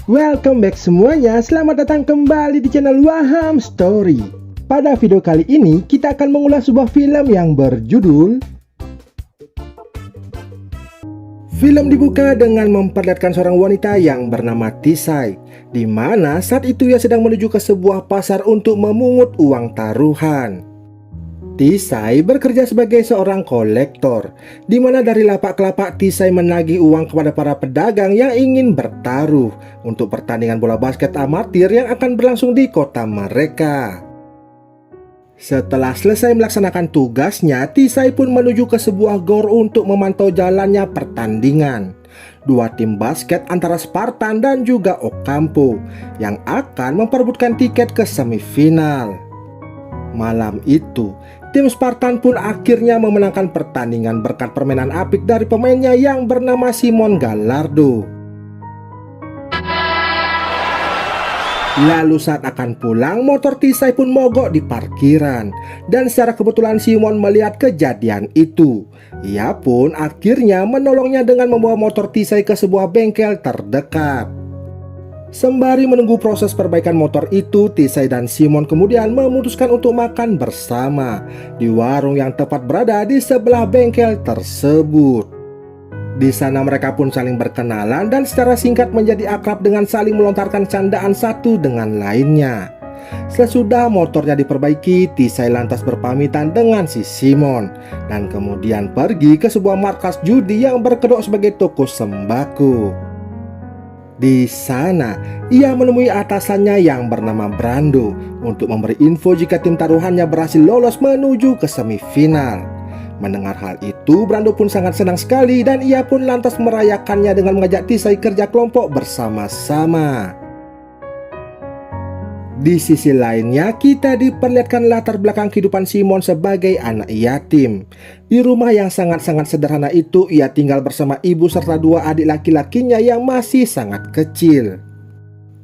Welcome back semuanya, selamat datang kembali di channel Waham Story. Pada video kali ini kita akan mengulas sebuah film yang berjudul. Film dibuka dengan memperlihatkan seorang wanita yang bernama Tisai, di mana saat itu ia sedang menuju ke sebuah pasar untuk memungut uang taruhan. Tisai bekerja sebagai seorang kolektor, di mana dari lapak-lapak Tisai menagih uang kepada para pedagang yang ingin bertaruh untuk pertandingan bola basket amatir yang akan berlangsung di kota mereka. Setelah selesai melaksanakan tugasnya, Tisai pun menuju ke sebuah gor untuk memantau jalannya pertandingan dua tim basket antara Spartan dan juga Ocampo yang akan memperebutkan tiket ke semifinal. Malam itu, tim Spartan pun akhirnya memenangkan pertandingan berkat permainan apik dari pemainnya yang bernama Simon Gallardo. Lalu saat akan pulang, motor Tisai pun mogok di parkiran. Dan secara kebetulan Simon melihat kejadian itu. Ia pun akhirnya menolongnya dengan membawa motor Tisai ke sebuah bengkel terdekat. Sembari menunggu proses perbaikan motor itu, Tisai dan Simon kemudian memutuskan untuk makan bersama di warung yang tepat berada di sebelah bengkel tersebut. Di sana mereka pun saling berkenalan dan secara singkat menjadi akrab dengan saling melontarkan candaan satu dengan lainnya. Sesudah motornya diperbaiki, Tisai lantas berpamitan dengan si Simon dan kemudian pergi ke sebuah markas judi yang berkedok sebagai toko sembako. Di sana, ia menemui atasannya yang bernama Brando untuk memberi info jika tim taruhannya berhasil lolos menuju ke semifinal. Mendengar hal itu, Brando pun sangat senang sekali dan ia pun lantas merayakannya dengan mengajak Tisai kerja kelompok bersama-sama. Di sisi lainnya, kita diperlihatkan latar belakang kehidupan Simon sebagai anak yatim. Di rumah yang sangat-sangat sederhana itu, ia tinggal bersama ibu serta dua adik laki-lakinya yang masih sangat kecil.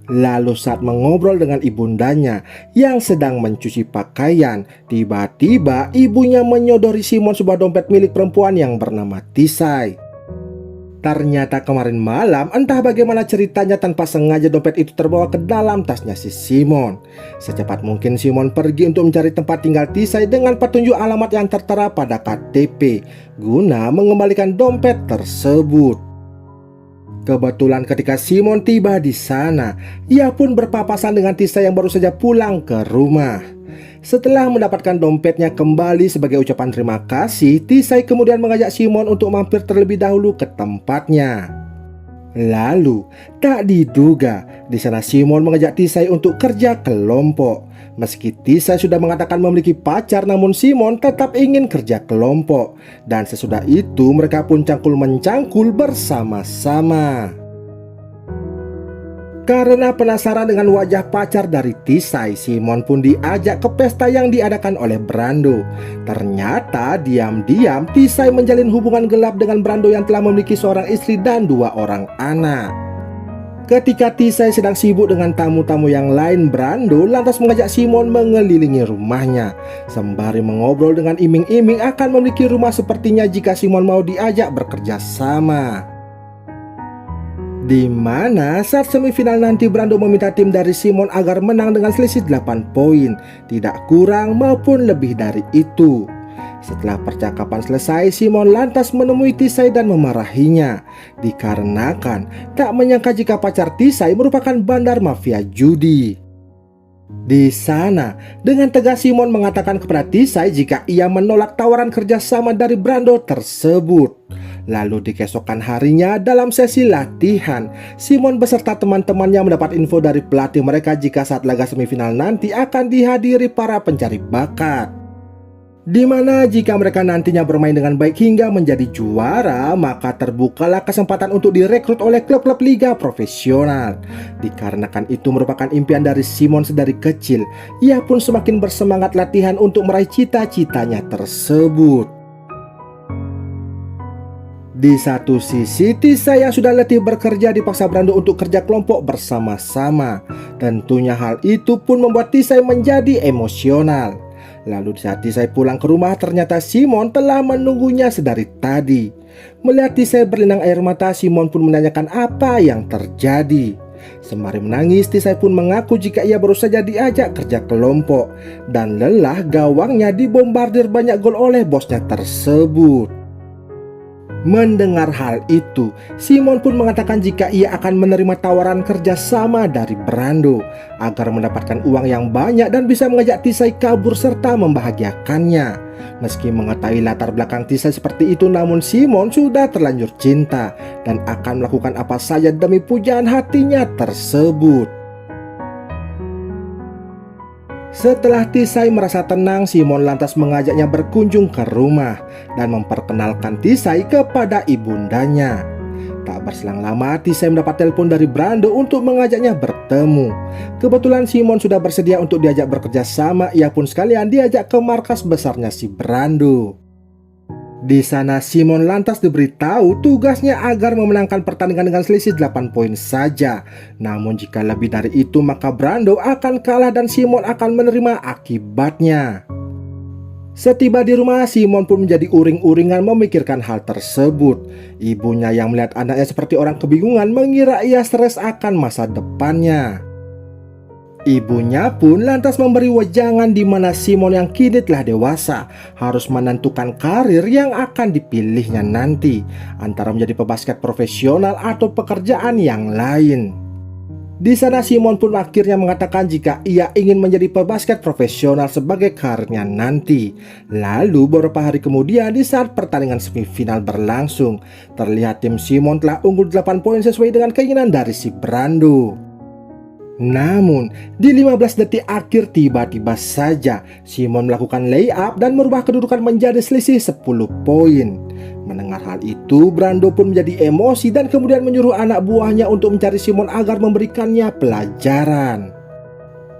Lalu saat mengobrol dengan ibundanya yang sedang mencuci pakaian, tiba-tiba ibunya menyodori Simon sebuah dompet milik perempuan yang bernama Tisai. Ternyata kemarin malam entah bagaimana ceritanya tanpa sengaja dompet itu terbawa ke dalam tasnya si Simon. Secepat mungkin Simon pergi untuk mencari tempat tinggal Tisai dengan petunjuk alamat yang tertera pada KTP guna mengembalikan dompet tersebut. Kebetulan ketika Simon tiba di sana, ia pun berpapasan dengan Tisai yang baru saja pulang ke rumah. Setelah mendapatkan dompetnya kembali sebagai ucapan terima kasih, Tisai kemudian mengajak Simon untuk mampir terlebih dahulu ke tempatnya. Lalu, tak diduga, di sana Simon mengajak Tisai untuk kerja kelompok. Meski Tisai sudah mengatakan memiliki pacar, namun Simon tetap ingin kerja kelompok. Dan sesudah itu mereka pun cangkul-mencangkul bersama-sama. Karena penasaran dengan wajah pacar dari Tisai, Simon pun diajak ke pesta yang diadakan oleh Brando. Ternyata diam-diam Tisai menjalin hubungan gelap dengan Brando yang telah memiliki seorang istri dan dua orang anak. Ketika Tisai sedang sibuk dengan tamu-tamu yang lain, Brando lantas mengajak Simon mengelilingi rumahnya, sembari mengobrol dengan iming-iming akan memiliki rumah sepertinya jika Simon mau diajak bekerja sama. Di mana saat semifinal nanti Brando meminta tim dari Simon agar menang dengan selisih 8 poin, tidak kurang maupun lebih dari itu. Setelah percakapan selesai, Simon lantas menemui Tisai dan memarahinya, dikarenakan tak menyangka jika pacar Tisai merupakan bandar mafia judi. Di sana, dengan tegas Simon mengatakan kepada Tisai jika ia menolak tawaran kerjasama dari Brando tersebut. Lalu di keesokan harinya dalam sesi latihan, Simon beserta teman-temannya mendapat info dari pelatih mereka jika saat laga semifinal nanti akan dihadiri para pencari bakat. Di mana jika mereka nantinya bermain dengan baik hingga menjadi juara, maka terbukalah kesempatan untuk direkrut oleh klub-klub liga profesional. Dikarenakan itu merupakan impian dari Simon sedari kecil, ia pun semakin bersemangat latihan untuk meraih cita-citanya tersebut. Di satu sisi, Tisai yang sudah letih bekerja dipaksa Brando untuk kerja kelompok bersama-sama. Tentunya hal itu pun membuat Tisai menjadi emosional. Lalu saat Tisai pulang ke rumah, ternyata Simon telah menunggunya sedari tadi. Melihat Tisai berlinang air mata, Simon pun menanyakan apa yang terjadi. Sembari menangis, Tisai pun mengaku jika ia baru saja diajak kerja kelompok dan lelah gawangnya dibombardir banyak gol oleh bosnya tersebut. Mendengar hal itu, Simon pun mengatakan jika ia akan menerima tawaran kerja sama dari Brando agar mendapatkan uang yang banyak dan bisa mengajak Tisai kabur serta membahagiakannya. Meski mengetahui latar belakang Tisai seperti itu, namun Simon sudah terlanjur cinta dan akan melakukan apa saja demi pujaan hatinya tersebut. Setelah Tisai merasa tenang, Simon lantas mengajaknya berkunjung ke rumah dan memperkenalkan Tisai kepada ibundanya. Tak berselang lama, Tisai mendapat telepon dari Brando untuk mengajaknya bertemu. Kebetulan Simon sudah bersedia untuk diajak bekerja sama, ia pun sekalian diajak ke markas besarnya si Brando. Di sana Simon lantas diberitahu tugasnya agar memenangkan pertandingan dengan selisih 8 poin saja. Namun jika lebih dari itu maka Brando akan kalah dan Simon akan menerima akibatnya. Setiba di rumah, Simon pun menjadi uring-uringan memikirkan hal tersebut. Ibunya yang melihat anaknya seperti orang kebingungan mengira ia stres akan masa depannya. Ibunya pun lantas memberi wejangan di mana Simon yang kini telah dewasa harus menentukan karir yang akan dipilihnya nanti, antara menjadi pebasket profesional atau pekerjaan yang lain. Di sana Simon pun akhirnya mengatakan jika ia ingin menjadi pebasket profesional sebagai karirnya nanti. Lalu beberapa hari kemudian di saat pertandingan semifinal berlangsung, terlihat tim Simon telah unggul 8 poin sesuai dengan keinginan dari si Brando. Namun di 15 detik akhir tiba-tiba saja Simon melakukan layup dan merubah kedudukan menjadi selisih 10 poin. Mendengar hal itu, Brando pun menjadi emosi dan kemudian menyuruh anak buahnya untuk mencari Simon agar memberikannya pelajaran.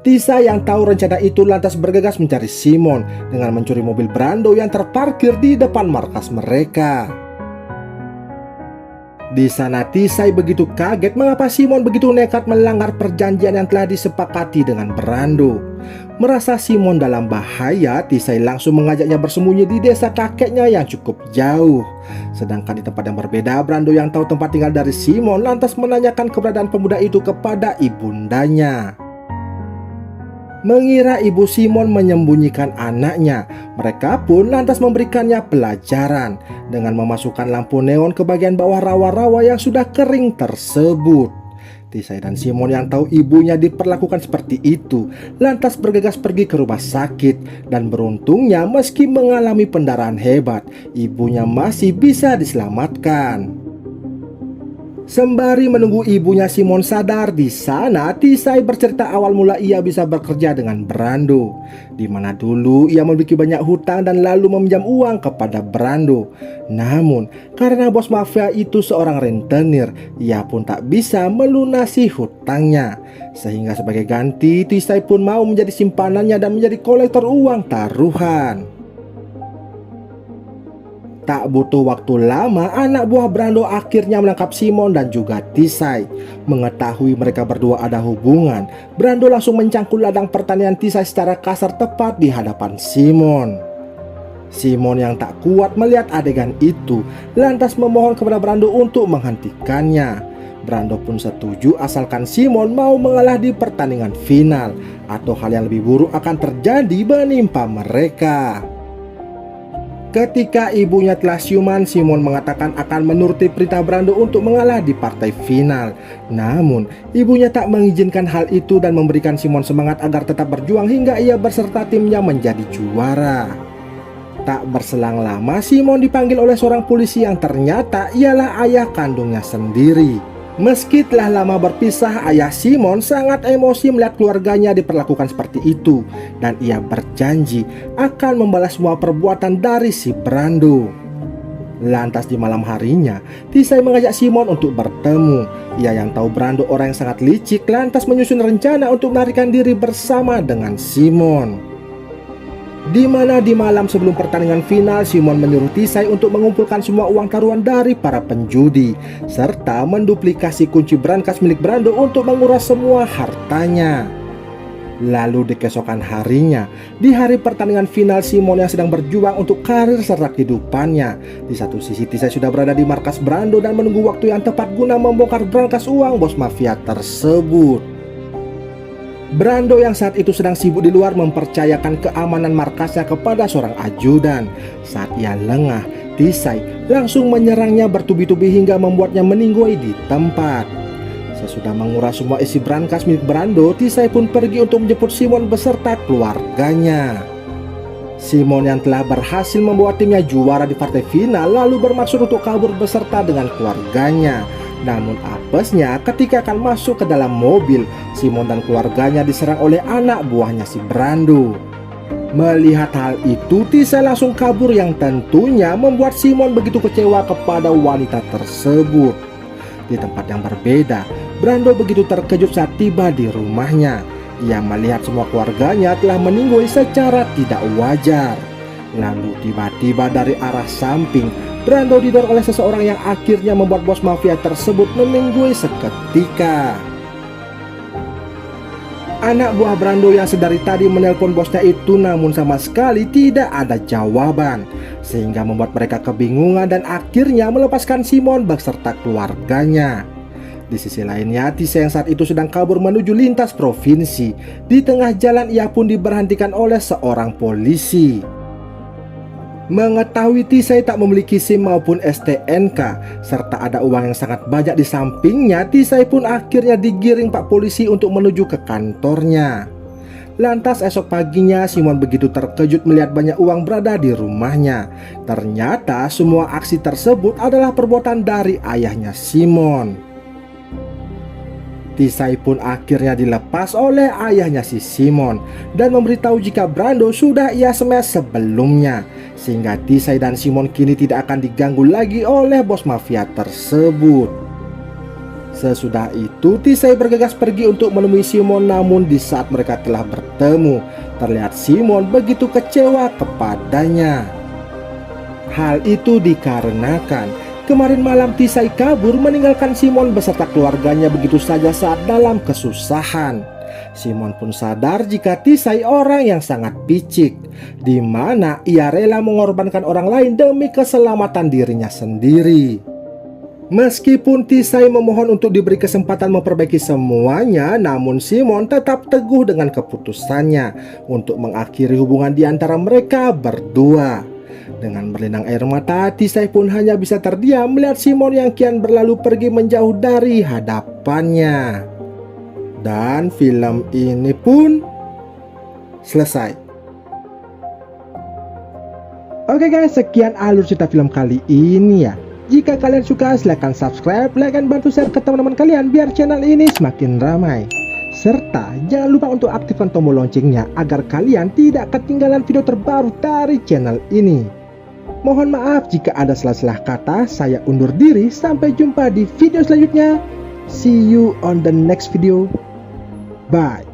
Tisai yang tahu rencana itu lantas bergegas mencari Simon dengan mencuri mobil Brando yang terparkir di depan markas mereka. Di sana Tisai begitu kaget mengapa Simon begitu nekat melanggar perjanjian yang telah disepakati dengan Brando. Merasa Simon dalam bahaya, Tisai langsung mengajaknya bersembunyi di desa kakeknya yang cukup jauh. Sedangkan di tempat yang berbeda, Brando yang tahu tempat tinggal dari Simon lantas menanyakan keberadaan pemuda itu kepada ibundanya. Mengira ibu Simon menyembunyikan anaknya, mereka pun lantas memberikannya pelajaran dengan memasukkan lampu neon ke bagian bawah rawa-rawa yang sudah kering tersebut. Tisai dan Simon yang tahu ibunya diperlakukan seperti itu lantas bergegas pergi ke rumah sakit, dan beruntungnya meski mengalami pendarahan hebat, ibunya masih bisa diselamatkan. Sembari menunggu ibunya Simon sadar, di sana Tisai bercerita awal mula ia bisa bekerja dengan Brando, di mana dulu ia memiliki banyak hutang dan lalu meminjam uang kepada Brando. Namun karena bos mafia itu seorang rentenir, ia pun tak bisa melunasi hutangnya. Sehingga sebagai ganti, Tisai pun mau menjadi simpanannya dan menjadi kolektor uang taruhan. Tak butuh waktu lama, anak buah Brando akhirnya menangkap Simon dan juga Tisai. Mengetahui mereka berdua ada hubungan, Brando langsung mencangkul ladang pertanian Tisai secara kasar tepat di hadapan Simon. Simon yang tak kuat melihat adegan itu lantas memohon kepada Brando untuk menghentikannya. Brando pun setuju asalkan Simon mau mengalah di pertandingan final, atau hal yang lebih buruk akan terjadi menimpa mereka. Ketika ibunya telah siuman, Simon mengatakan akan menuruti perintah Brando untuk mengalah di partai final. Namun ibunya tak mengizinkan hal itu dan memberikan Simon semangat agar tetap berjuang hingga ia berserta timnya menjadi juara. Tak berselang lama, Simon dipanggil oleh seorang polisi yang ternyata ialah ayah kandungnya sendiri. Meski telah lama berpisah, ayah Simon sangat emosi melihat keluarganya diperlakukan seperti itu, dan ia berjanji akan membalas semua perbuatan dari si Brando. Lantas di malam harinya, Tisai mengajak Simon untuk bertemu. Ia yang tahu Brando orang yang sangat licik lantas menyusun rencana untuk melarikan diri bersama dengan Simon. Di mana di malam sebelum pertandingan final, Simon menyuruh Tisai untuk mengumpulkan semua uang taruhan dari para penjudi serta menduplikasi kunci brankas milik Brando untuk menguras semua hartanya. Lalu di keesokan harinya, di hari pertandingan final, Simon yang sedang berjuang untuk karir serta kehidupannya. Di satu sisi Tisai sudah berada di markas Brando dan menunggu waktu yang tepat guna membongkar brankas uang bos mafia tersebut. Brando yang saat itu sedang sibuk di luar mempercayakan keamanan markasnya kepada seorang ajudan. Saat ia lengah, Tisai langsung menyerangnya bertubi-tubi hingga membuatnya meninggoy di tempat. Sesudah menguras semua isi brankas milik Brando, Tisai pun pergi untuk menjemput Simon beserta keluarganya. Simon yang telah berhasil membawa timnya juara di partai final lalu bermaksud untuk kabur beserta dengan keluarganya. Namun apesnya ketika akan masuk ke dalam mobil, Simon dan keluarganya diserang oleh anak buahnya si Brando. Melihat hal itu, Tisai langsung kabur yang tentunya membuat Simon begitu kecewa kepada wanita tersebut. Di tempat yang berbeda, Brando begitu terkejut saat tiba di rumahnya. Ia melihat semua keluarganya telah meninggoy secara tidak wajar. Lalu tiba-tiba dari arah samping, Brando didorong oleh seseorang yang akhirnya membuat bos mafia tersebut meninggoy seketika. Anak buah Brando yang sedari tadi menelpon bosnya itu namun sama sekali tidak ada jawaban, sehingga membuat mereka kebingungan dan akhirnya melepaskan Simon beserta keluarganya. Di sisi lainnya, Tisai yang saat itu sedang kabur menuju lintas provinsi. Di tengah jalan ia pun diberhentikan oleh seorang polisi. Mengetahui Tisai tak memiliki SIM maupun STNK serta ada uang yang sangat banyak di sampingnya, Tisai pun akhirnya digiring Pak Polisi untuk menuju ke kantornya. Lantas esok paginya Simon begitu terkejut melihat banyak uang berada di rumahnya. Ternyata semua aksi tersebut adalah perbuatan dari ayahnya Simon. Tisai pun akhirnya dilepas oleh ayahnya si Simon dan memberitahu jika Brando sudah ia smash sebelumnya, sehingga Tisai dan Simon kini tidak akan diganggu lagi oleh bos mafia tersebut. Sesudah itu Tisai bergegas pergi untuk menemui Simon, namun di saat mereka telah bertemu, terlihat Simon begitu kecewa kepadanya. Hal itu dikarenakan kemarin malam Tisai kabur meninggalkan Simon beserta keluarganya begitu saja saat dalam kesusahan. Simon pun sadar jika Tisai orang yang sangat picik, di mana ia rela mengorbankan orang lain demi keselamatan dirinya sendiri. Meskipun Tisai memohon untuk diberi kesempatan memperbaiki semuanya, namun Simon tetap teguh dengan keputusannya untuk mengakhiri hubungan di antara mereka berdua. Dengan berlinang air mata, Tisai pun hanya bisa terdiam melihat Simon yang kian berlalu pergi menjauh dari hadapannya. Dan film ini pun selesai. Oke guys, sekian alur cerita film kali ini ya. Jika kalian suka, silahkan subscribe, like, dan bantu share ke teman-teman kalian biar channel ini semakin ramai. Serta jangan lupa untuk aktifkan tombol loncengnya agar kalian tidak ketinggalan video terbaru dari channel ini. Mohon maaf jika ada salah-salah kata, saya undur diri, sampai jumpa di video selanjutnya. See you on the next video. Bye.